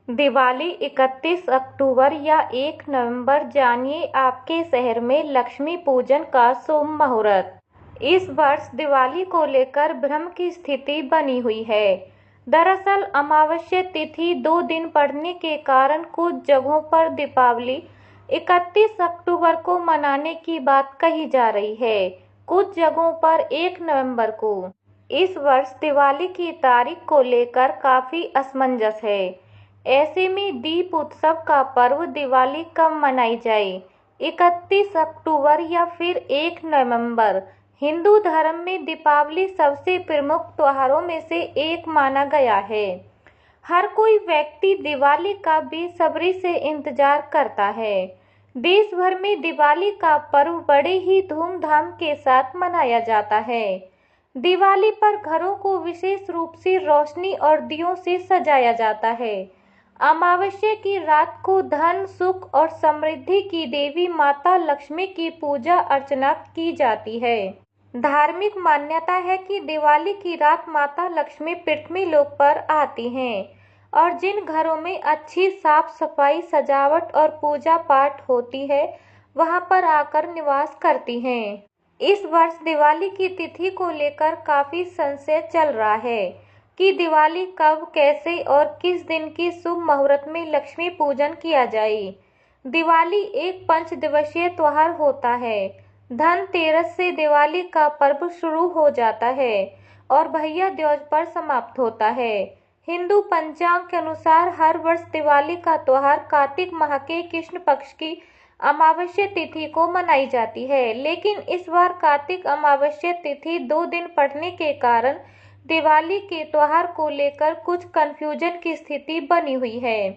दिवाली 31 अक्टूबर या 1 नवंबर जानिए आपके शहर में लक्ष्मी पूजन का शुभ मुहूर्त। इस वर्ष दिवाली को लेकर भ्रम की स्थिति बनी हुई है। दरअसल अमावस्या तिथि 2 दिन पड़ने के कारण कुछ जगहों पर दीपावली 31 अक्टूबर को मनाने की बात कही जा रही है, कुछ जगहों पर 1 नवंबर को। इस वर्ष दिवाली की तारीख को लेकर काफी असमंजस है। ऐसे में दीप उत्सव का पर्व दिवाली कब मनाई जाए, 31 अक्टूबर या फिर 1 नवंबर? हिंदू धर्म में दीपावली सबसे प्रमुख त्योहारों में से एक माना गया है। हर कोई व्यक्ति दिवाली का बेसब्री से इंतजार करता है। देश भर में दिवाली का पर्व बड़े ही धूमधाम के साथ मनाया जाता है। दिवाली पर घरों को विशेष रूप से रोशनी और दियों से सजाया जाता है। अमावस्या की रात को धन, सुख और समृद्धि की देवी माता लक्ष्मी की पूजा अर्चना की जाती है। धार्मिक मान्यता है कि दिवाली की रात माता लक्ष्मी पृथ्वी लोक पर आती हैं और जिन घरों में अच्छी साफ सफाई, सजावट और पूजा पाठ होती है, वहां पर आकर निवास करती हैं। इस वर्ष दिवाली की तिथि को लेकर काफी संशय चल रहा है कि दिवाली कब, कैसे और किस दिन की शुभ मुहूर्त में लक्ष्मी पूजन किया जाए। दिवाली एक पंचदिवसीय त्योहार होता है। धनतेरस से दिवाली का पर्व शुरू हो जाता है और भैया दूज पर समाप्त होता है। हिंदू पंचांग के अनुसार हर वर्ष दिवाली का त्योहार कार्तिक माह के कृष्ण पक्ष की अमावस्या तिथि को मनाई जाती है, लेकिन इस बार कार्तिक अमावस्या तिथि 2 दिन पड़ने के कारण दिवाली के त्योहार को लेकर कुछ कंफ्यूजन की स्थिति बनी हुई है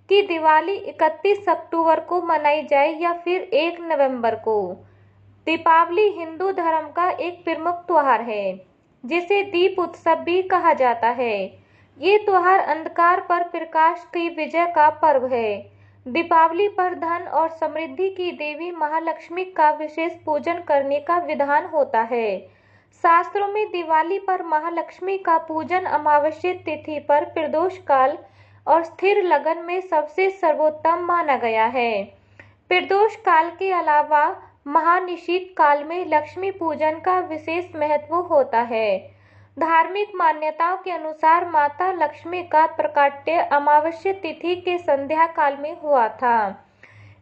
कि दिवाली 31 अक्टूबर को मनाई जाए या फिर 1 नवंबर को। दीपावली हिंदू धर्म का एक प्रमुख त्योहार है, जिसे दीप उत्सव भी कहा जाता है। ये त्योहार अंधकार पर प्रकाश की विजय का पर्व है। दीपावली पर धन और समृद्धि की देवी महालक्ष्मी का विशेष पूजन करने का विधान होता है। शास्त्रों में दिवाली पर महालक्ष्मी का पूजन अमावस्या तिथि पर प्रदोष काल और स्थिर लगन में सबसे सर्वोत्तम माना गया है। प्रदोष काल के अलावा महानिशीत काल में लक्ष्मी पूजन का विशेष महत्व होता है। धार्मिक मान्यताओं के अनुसार माता लक्ष्मी का प्राकट्य अमावस्या तिथि के संध्या काल में हुआ था।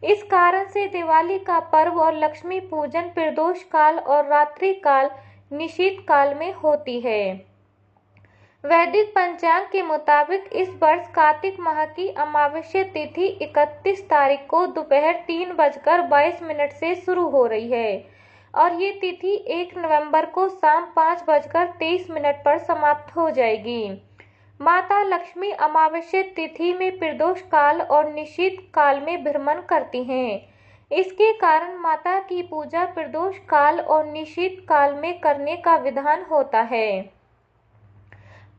इस कारण से दिवाली का पर्व और लक्ष्मी पूजन प्रदोष काल और रात्रि काल, निशीत काल में होती है। वैदिक पंचांग के मुताबिक इस वर्ष कार्तिक माह की अमावस्या तिथि 31 तारीख को दोपहर 3:22 से शुरू हो रही है और ये तिथि 1 नवंबर को शाम 5:23 पर समाप्त हो जाएगी। माता लक्ष्मी अमावस्या तिथि में प्रदोष काल और निशीत काल में भ्रमण करती हैं। इसके कारण माता की पूजा प्रदोष काल और निशीत काल में करने का विधान होता है।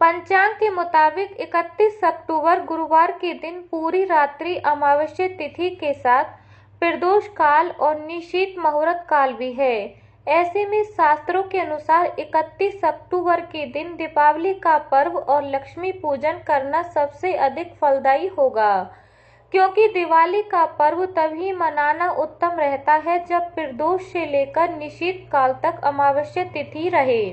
पंचांग के मुताबिक 31 अक्टूबर गुरुवार के दिन पूरी रात्रि अमावस्या तिथि के साथ प्रदोष काल और निशीत मुहूर्त काल भी है। ऐसे में शास्त्रों के अनुसार 31 अक्टूबर के दिन दीपावली का पर्व और लक्ष्मी पूजन करना सबसे अधिक फलदायी होगा, क्योंकि दिवाली का पर्व तभी मनाना उत्तम रहता है जब प्रदोष से लेकर निशीत काल तक अमावस्या तिथि रहे।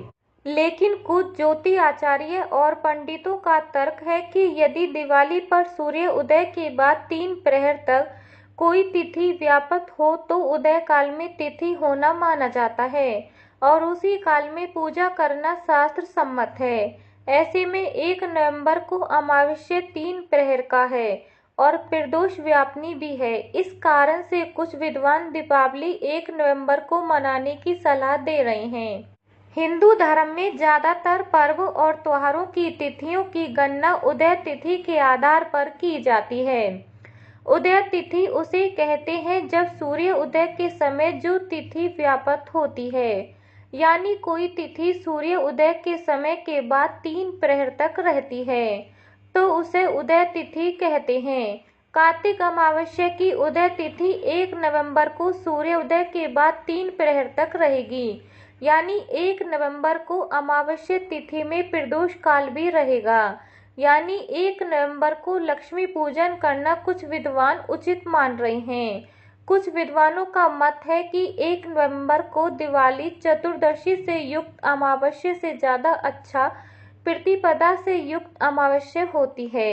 लेकिन कुछ ज्योति आचार्य और पंडितों का तर्क है कि यदि दिवाली पर सूर्य उदय के बाद 3 प्रहर तक कोई तिथि व्याप्त हो तो उदय काल में तिथि होना माना जाता है और उसी काल में पूजा करना शास्त्र सम्मत है। ऐसे में 1 नवंबर को अमावस्या 3 प्रहर का है और प्रदोष व्यापनी भी है। इस कारण से कुछ विद्वान दीपावली 1 नवंबर को मनाने की सलाह दे रहे हैं। हिंदू धर्म में ज्यादातर पर्व और त्योहारों की तिथियों की गणना उदय तिथि के आधार पर की जाती है। उदय तिथि उसे कहते हैं जब सूर्य उदय के समय जो तिथि व्याप्त होती है, यानी कोई तिथि सूर्य उदय के समय के बाद 3 प्रहर तक रहती है तो उसे उदय तिथि कहते हैं। कार्तिक अमावस्या की उदय तिथि 1 नवंबर को सूर्य उदय के बाद 3 प्रहर तक रहेगी, यानी 1 नवंबर को अमावस्या तिथि में प्रदोष काल भी रहेगा। यानी 1 नवंबर को लक्ष्मी पूजन करना कुछ विद्वान उचित मान रहे हैं। कुछ विद्वानों का मत है कि 1 नवंबर को दिवाली चतुर्दशी से युक्त अमावस्या से ज़्यादा अच्छा प्रतिपदा से युक्त अमावस्या होती है,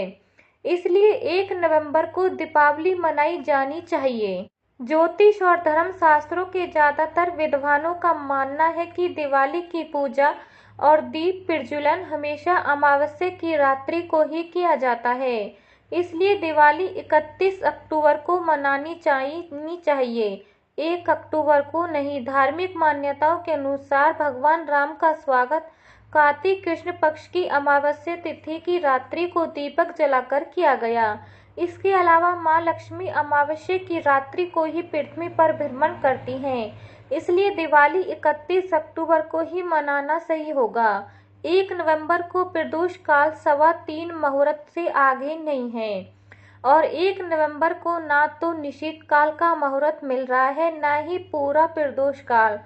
इसलिए 1 नवंबर को दीपावली मनाई जानी चाहिए। ज्योतिष और धर्म शास्त्रों के ज़्यादातर विद्वानों का मानना है कि दिवाली की पूजा और दीप प्रज्वलन हमेशा अमावस्या की रात्रि को ही किया जाता है, इसलिए दिवाली 31 अक्टूबर को मनानी चाहिए, 1 अक्टूबर को नहीं। धार्मिक मान्यताओं के अनुसार भगवान राम का स्वागत कार्तिक कृष्ण पक्ष की अमावस्या तिथि की रात्रि को दीपक जलाकर किया गया। इसके अलावा माँ लक्ष्मी अमावस्या की रात्रि को ही पृथ्वी पर भ्रमण करती हैं, इसलिए दिवाली 31 अक्टूबर को ही मनाना सही होगा। 1 नवंबर को प्रदोष काल 3:15 मुहूर्त से आगे नहीं है और 1 नवंबर को ना तो निशीथ काल का मुहूर्त मिल रहा है, ना ही पूरा प्रदोष काल।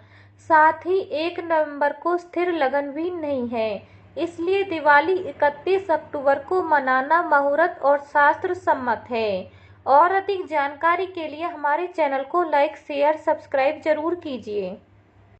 साथ ही 1 नवंबर को स्थिर लगन भी नहीं है, इसलिए दिवाली 31 अक्टूबर को मनाना मुहूर्त और शास्त्र सम्मत है। और अधिक जानकारी के लिए हमारे चैनल को लाइक, शेयर, सब्सक्राइब जरूर कीजिए।